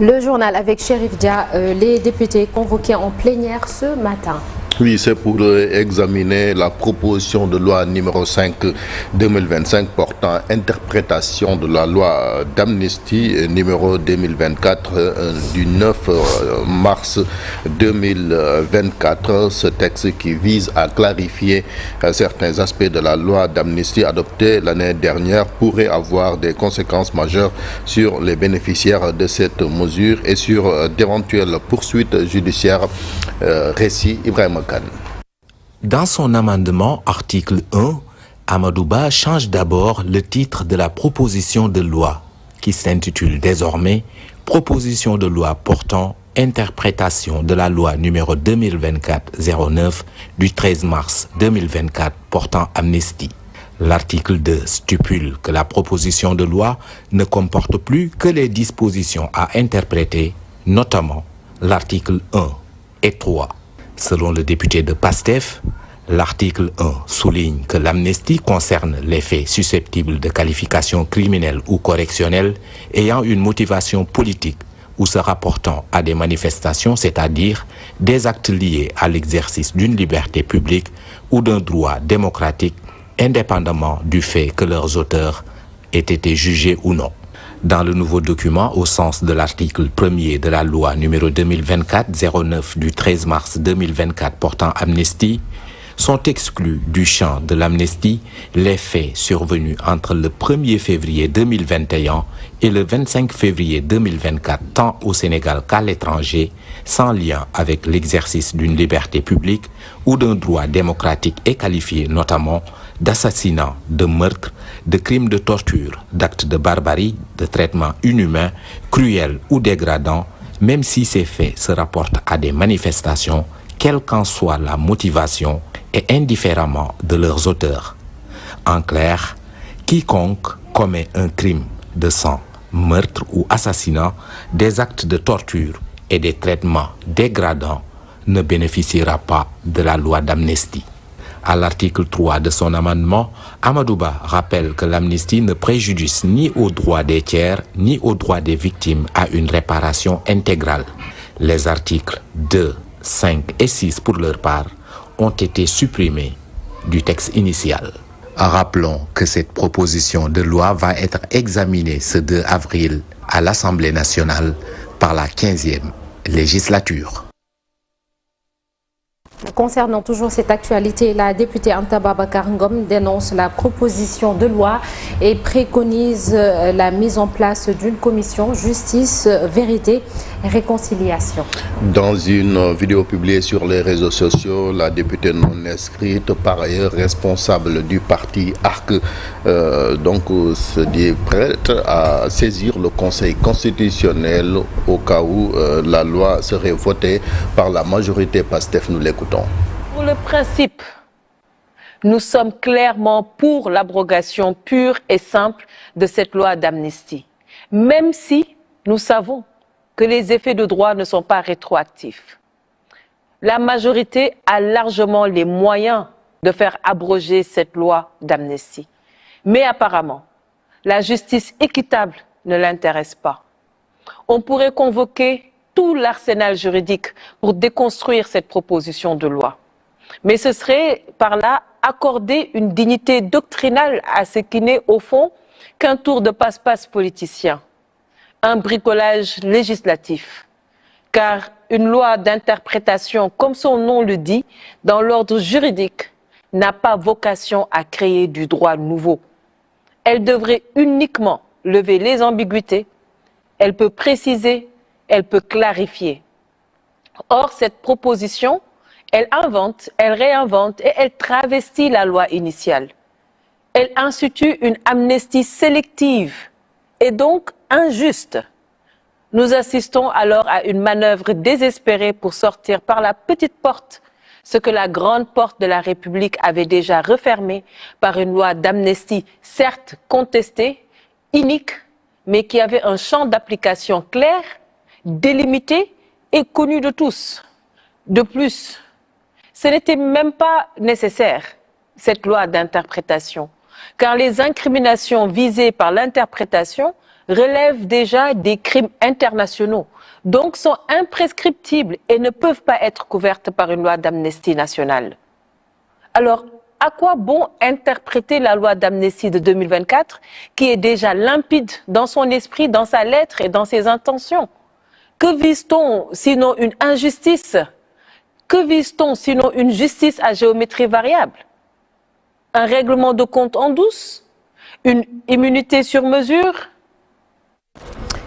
Le journal avec Chérif Dia, les députés convoqués en plénière ce matin. Oui, c'est pour examiner la proposition de loi numéro 5/2025 portant interprétation de la loi d'amnistie numéro 2024 du 9 mars 2024. Ce texte qui vise à clarifier certains aspects de la loi d'amnistie adoptée l'année dernière pourrait avoir des conséquences majeures sur les bénéficiaires de cette mesure et sur d'éventuelles poursuites judiciaires. Récit Ibrahim. Dans son amendement, article 1, Amadou Ba change d'abord le titre de la proposition de loi, qui s'intitule désormais « Proposition de loi portant interprétation de la loi numéro 2024-09 du 13 mars 2024 portant amnistie ». L'article 2 stipule que la proposition de loi ne comporte plus que les dispositions à interpréter, notamment l'article 1 et 3. Selon le député de PASTEF, l'article 1 souligne que l'amnistie concerne les faits susceptibles de qualification criminelle ou correctionnelle ayant une motivation politique ou se rapportant à des manifestations, c'est-à-dire des actes liés à l'exercice d'une liberté publique ou d'un droit démocratique, indépendamment du fait que leurs auteurs aient été jugés ou non. Dans le nouveau document, au sens de l'article 1er de la loi numéro 2024-09 du 13 mars 2024 portant amnistie, sont exclus du champ de l'amnistie les faits survenus entre le 1er février 2021 et le 25 février 2024, tant au Sénégal qu'à l'étranger, sans lien avec l'exercice d'une liberté publique ou d'un droit démocratique et qualifié notamment d'assassinat, de meurtre, de crimes de torture, d'actes de barbarie, de traitements inhumains, cruels ou dégradants, même si ces faits se rapportent à des manifestations, quelle qu'en soit la motivation et indifféremment de leurs auteurs. En clair, quiconque commet un crime de sang, meurtre ou assassinat, des actes de torture et des traitements dégradants ne bénéficiera pas de la loi d'amnistie. À l'article 3 de son amendement, Amadou Ba rappelle que l'amnistie ne préjudice ni aux droits des tiers ni aux droits des victimes à une réparation intégrale. Les articles 2, 5 et 6 pour leur part ont été supprimés du texte initial. Rappelons que cette proposition de loi va être examinée ce 2 avril à l'Assemblée nationale par la 15e législature. Concernant toujours cette actualité, la députée Anta Babacar Ngom dénonce la proposition de loi et préconise la mise en place d'une commission justice, vérité et réconciliation. Dans une vidéo publiée sur les réseaux sociaux, la députée non inscrite, par ailleurs responsable du parti ARC, se dit prête à saisir le Conseil constitutionnel au cas où la loi serait votée par la majorité PASTEF. Nous l'écoutons. Pour le principe, nous sommes clairement pour l'abrogation pure et simple de cette loi d'amnistie, même si nous savons que les effets de droit ne sont pas rétroactifs. La majorité a largement les moyens de faire abroger cette loi d'amnistie. Mais apparemment, la justice équitable ne l'intéresse pas. On pourrait convoquer tout l'arsenal juridique pour déconstruire cette proposition de loi. Mais ce serait par là accorder une dignité doctrinale à ce qui n'est au fond qu'un tour de passe-passe politicien, un bricolage législatif. Car une loi d'interprétation, comme son nom le dit, dans l'ordre juridique, n'a pas vocation à créer du droit nouveau. Elle devrait uniquement lever les ambiguïtés, elle peut préciser, elle peut clarifier. Or, cette proposition, elle invente, elle réinvente et elle travestit la loi initiale. Elle institue une amnistie sélective et donc injuste. Nous assistons alors à une manœuvre désespérée pour sortir par la petite porte ce que la grande porte de la République avait déjà refermé par une loi d'amnistie certes contestée, inique, mais qui avait un champ d'application clair, délimité et connu de tous. De plus, ce n'était même pas nécessaire, cette loi d'interprétation, car les incriminations visées par l'interprétation relèvent déjà des crimes internationaux, donc sont imprescriptibles et ne peuvent pas être couvertes par une loi d'amnistie nationale. Alors, à quoi bon interpréter la loi d'amnistie de 2024 qui est déjà limpide dans son esprit, dans sa lettre et dans ses intentions? Que vise-t-on sinon une injustice? Que vise-t-on sinon une justice à géométrie variable? Un règlement de compte en douce? Une immunité sur mesure?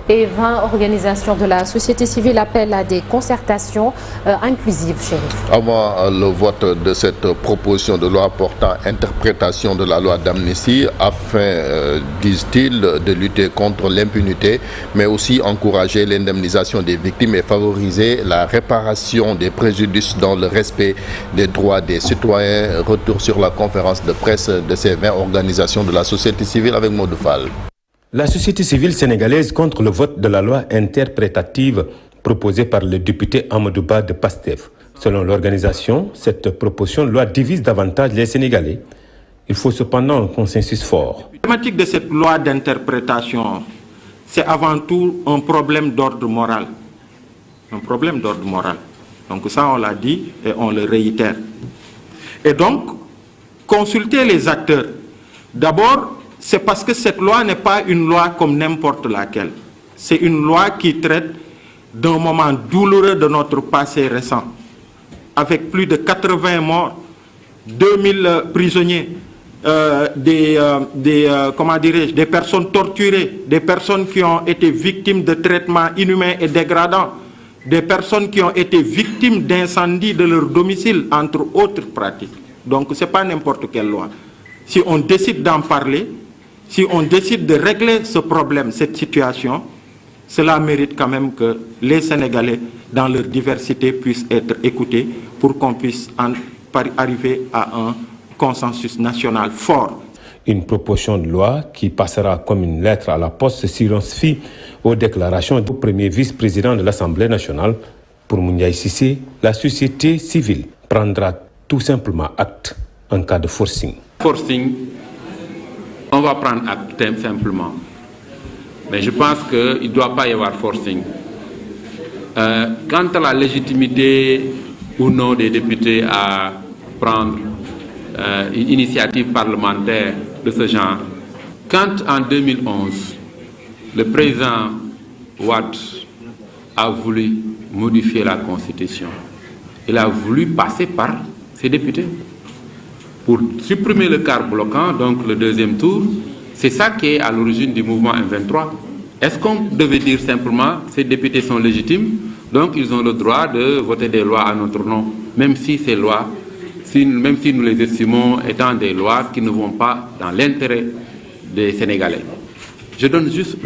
Et 20 organisations de la société civile appellent à des concertations inclusives, Chérif. Avant le vote de cette proposition de loi portant interprétation de la loi d'amnistie, afin, disent-ils, de lutter contre l'impunité, mais aussi encourager l'indemnisation des victimes et favoriser la réparation des préjudices dans le respect des droits des citoyens. Retour sur la conférence de presse de ces 20 organisations de la société civile avec Modou Fall. La société civile sénégalaise contre le vote de la loi interprétative proposée par le député Amadou Ba de PASTEF. Selon l'organisation, cette proposition de loi divise davantage les Sénégalais. Il faut cependant un consensus fort. La thématique de cette loi d'interprétation, c'est avant tout un problème d'ordre moral. Un problème d'ordre moral. Donc ça, on l'a dit et on le réitère. Et donc, consulter les acteurs. D'abord, c'est parce que cette loi n'est pas une loi comme n'importe laquelle. C'est une loi qui traite d'un moment douloureux de notre passé récent, avec plus de 80 morts, 2000 prisonniers, des personnes torturées, des personnes qui ont été victimes de traitements inhumains et dégradants, des personnes qui ont été victimes d'incendies de leur domicile, entre autres pratiques. Donc ce n'est pas n'importe quelle loi. Si on décide d'en parler, si on décide de régler ce problème, cette situation, cela mérite quand même que les Sénégalais, dans leur diversité, puissent être écoutés pour qu'on puisse arriver à un consensus national fort. Une proposition de loi qui passera comme une lettre à la poste si l'on se fie aux déclarations du premier vice-président de l'Assemblée nationale. Pour Mouniaï Sissé, la société civile prendra tout simplement acte en cas de forcing. Forcing, on va prendre acte simplement. Mais je pense qu'il ne doit pas y avoir forcing. Quant à la légitimité ou non des députés à prendre une initiative parlementaire de ce genre, quand en 2011, le président Wade a voulu modifier la Constitution, il a voulu passer par ses députés pour supprimer le quart bloquant, donc le deuxième tour. C'est ça qui est à l'origine du mouvement M23. Est-ce qu'on devait dire simplement ces députés sont légitimes, donc ils ont le droit de voter des lois à notre nom, même si ces lois, même si nous les estimons étant des lois qui ne vont pas dans l'intérêt des Sénégalais. Je donne juste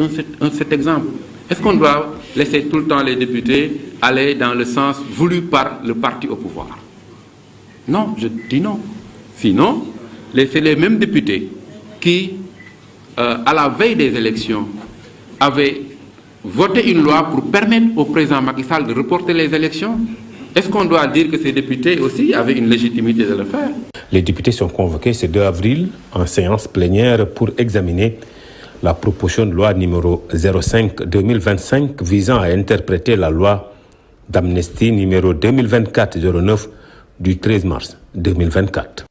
cet exemple. Est-ce qu'on doit laisser tout le temps les députés aller dans le sens voulu par le parti au pouvoir? Non, je dis non. Sinon, c'est les mêmes députés qui, à la veille des élections, avaient voté une loi pour permettre au président Macky Sall de reporter les élections. Est-ce qu'on doit dire que ces députés aussi avaient une légitimité de le faire? Les députés sont convoqués ce 2 avril en séance plénière pour examiner la proposition de loi numéro 05-2025 visant à interpréter la loi d'amnistie numéro 2024-09 du 13 mars 2024.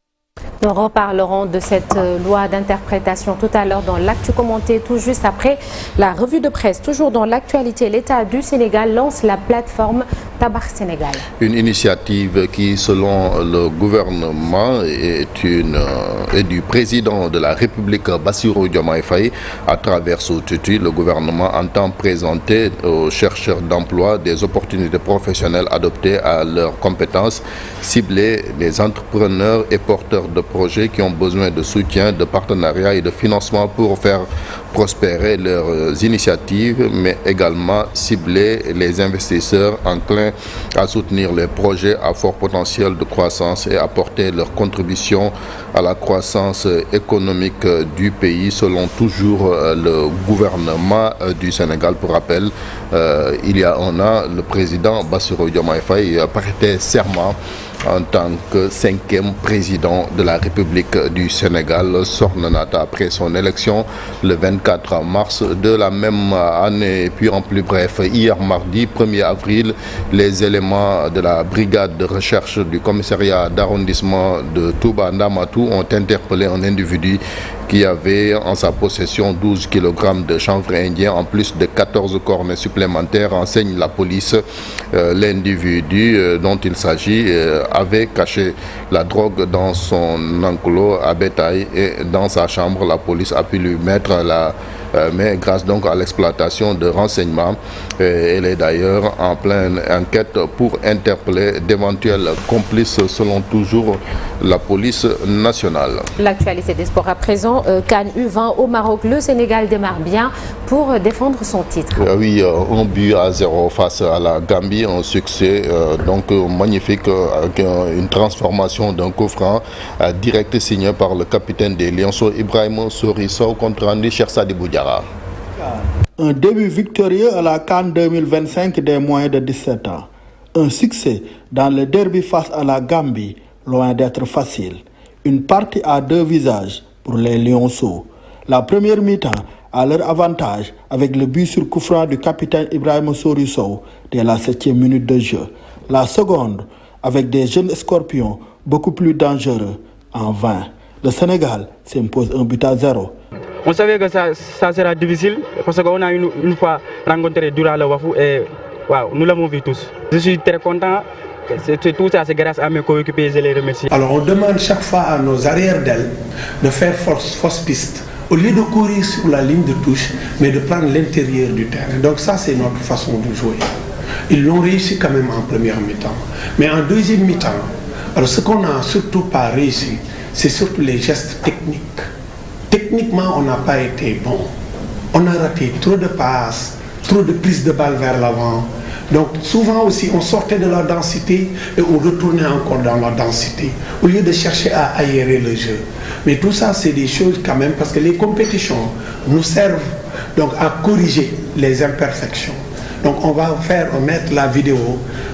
Nous reparlerons de cette loi d'interprétation tout à l'heure dans l'actu commenté, tout juste après la revue de presse. Toujours dans l'actualité, l'État du Sénégal lance la plateforme Tabax Sénégal. Une initiative qui, selon le gouvernement, est du président de la République, Bassirou Diomaye Faye. À travers ce outil, le gouvernement entend présenter aux chercheurs d'emploi des opportunités professionnelles adaptées à leurs compétences, cibler les entrepreneurs et porteurs de projets qui ont besoin de soutien, de partenariat et de financement pour faire prospérer leurs initiatives, mais également cibler les investisseurs enclins à soutenir les projets à fort potentiel de croissance et apporter leur contribution à la croissance économique du pays, selon toujours le gouvernement du Sénégal. Pour rappel, il y a un an, le président Bassirou Diomaye Faye prêtait serment en tant que 5e président de la République du Sénégal. Sokhna Nata après son élection le 24 mars de la même année. Et puis en plus bref, hier mardi 1er avril, les éléments de la brigade de recherche du commissariat d'arrondissement de Touba Ndamatou ont interpellé un individu qui avait en sa possession 12 kg de chanvre indien en plus de 14 cornets supplémentaires, enseigne la police. L'individu dont il s'agit avait caché la drogue dans son enclos à bétail et dans sa chambre. La police a pu lui mettre la mais grâce donc à l'exploitation de renseignements. Elle est d'ailleurs en pleine enquête pour interpeller d'éventuels complices selon toujours la police nationale. L'actualité des sports à présent, CAN U20 au Maroc, le Sénégal démarre bien pour défendre son titre. Oui, 1-0 face à la Gambie, un succès donc magnifique avec une transformation d'un coup franc direct signé par le capitaine des Lionceaux Ibrahima Sory-Sow contre Andy Cheikh-Sadibou Diarra. Un début victorieux à la CAN 2025 des moins de 17 ans. Un succès dans le derby face à la Gambie, loin d'être facile. Une partie à deux visages pour les Lionceaux. La première mi-temps à leur avantage avec le but sur coup franc du capitaine Ibrahima Sory-Sow dès la 7e minute de jeu. La seconde avec des jeunes scorpions beaucoup plus dangereux en vain. Le Sénégal s'impose 1-0. On savait que ça sera difficile parce qu'on a une fois rencontré Dura le Wafou et wow, nous l'avons vu tous. Je suis très content. Tout ça, c'est grâce à mes coéquipiers, je les remercie. Alors on demande chaque fois à nos arrières d'ailes de faire fausse piste. Au lieu de courir sur la ligne de touche, mais de prendre l'intérieur du terrain. Donc ça, c'est notre façon de jouer. Ils l'ont réussi quand même en première mi-temps. Mais en deuxième mi-temps, alors ce qu'on n'a surtout pas réussi, c'est surtout les gestes techniques. Techniquement, on n'a pas été bon. On a raté trop de passes, trop de prises de balles vers l'avant. Donc souvent aussi, on sortait de la densité et on retournait encore dans la densité, au lieu de chercher à aérer le jeu. Mais tout ça, c'est des choses quand même, parce que les compétitions nous servent donc à corriger les imperfections. Donc on va mettre la vidéo,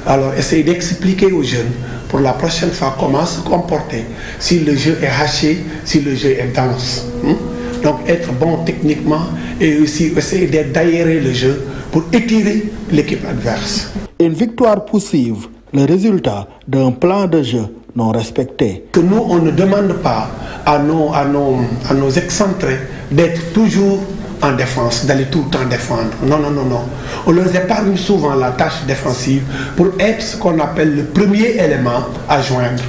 alors essayer d'expliquer aux jeunes pour la prochaine fois comment se comporter si le jeu est haché, si le jeu est dense. Donc être bon techniquement et aussi essayer d'aérer le jeu pour étirer l'équipe adverse. Une victoire poussive, le résultat d'un plan de jeu non respecté. Que nous, on ne demande pas à nos excentrés d'être toujours en défense, d'aller tout le temps défendre. Non, non, non, non. On leur épargne souvent la tâche défensive pour être ce qu'on appelle le premier élément à joindre.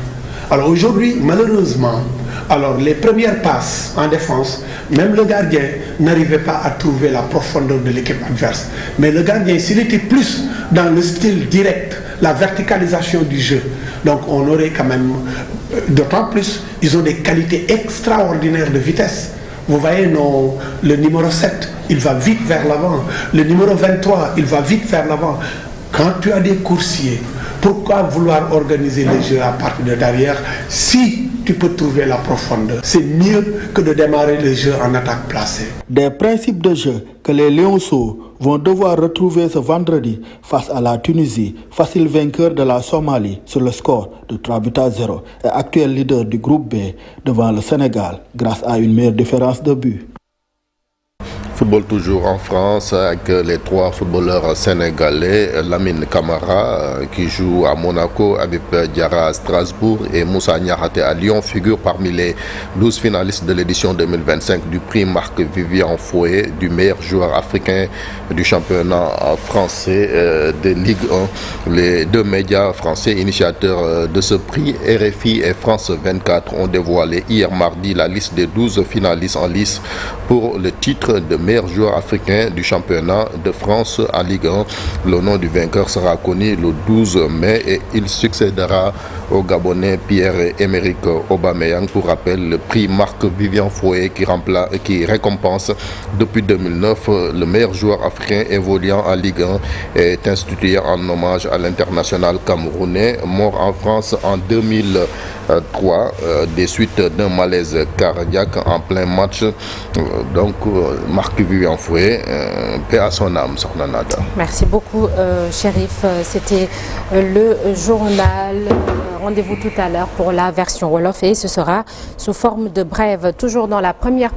Alors aujourd'hui, malheureusement, alors les premières passes en défense, même le gardien n'arrivait pas à trouver la profondeur de l'équipe adverse. Mais le gardien, s'il était plus dans le style direct, la verticalisation du jeu, donc on aurait quand même, d'autant plus, ils ont des qualités extraordinaires de vitesse. Vous voyez, le numéro 7, il va vite vers l'avant. Le numéro 23, il va vite vers l'avant. Quand tu as des coursiers, pourquoi vouloir organiser le jeu à partir de derrière si tu peux trouver la profondeur? C'est mieux que de démarrer le jeu en attaque placée. Des principes de jeu que les Lionceaux vont devoir retrouver ce vendredi face à la Tunisie, facile vainqueur de la Somalie sur le score de 3-0 et actuel leader du groupe B devant le Sénégal grâce à une meilleure différence de but. Football toujours en France avec les trois footballeurs sénégalais, Lamine Camara qui joue à Monaco, Habib Diarra à Strasbourg et Moussa Niakhaté à Lyon figurent parmi les 12 finalistes de l'édition 2025 du prix Marc-Vivian Fouet du meilleur joueur africain du championnat français de Ligue 1. Les deux médias français initiateurs de ce prix, RFI et France 24, ont dévoilé hier mardi la liste des 12 finalistes en lice pour le titre de meilleur joueur africain du championnat de France en Ligue 1. Le nom du vainqueur sera connu le 12 mai et il succédera au Gabonais Pierre-Emerick Aubameyang. Pour rappel, le prix Marc-Vivian Fouet qui récompense depuis 2009 le meilleur joueur africain évoluant en Ligue 1 est institué en hommage à l'international camerounais mort en France en 2003 des suites d'un malaise cardiaque en plein match. Donc Marc-Vivian Fouet, paix à son âme, Sokhna Nata. Merci beaucoup, Chérif. C'était le journal. rendez-vous tout à l'heure pour la version Wolof et ce sera sous forme de brève, toujours dans la première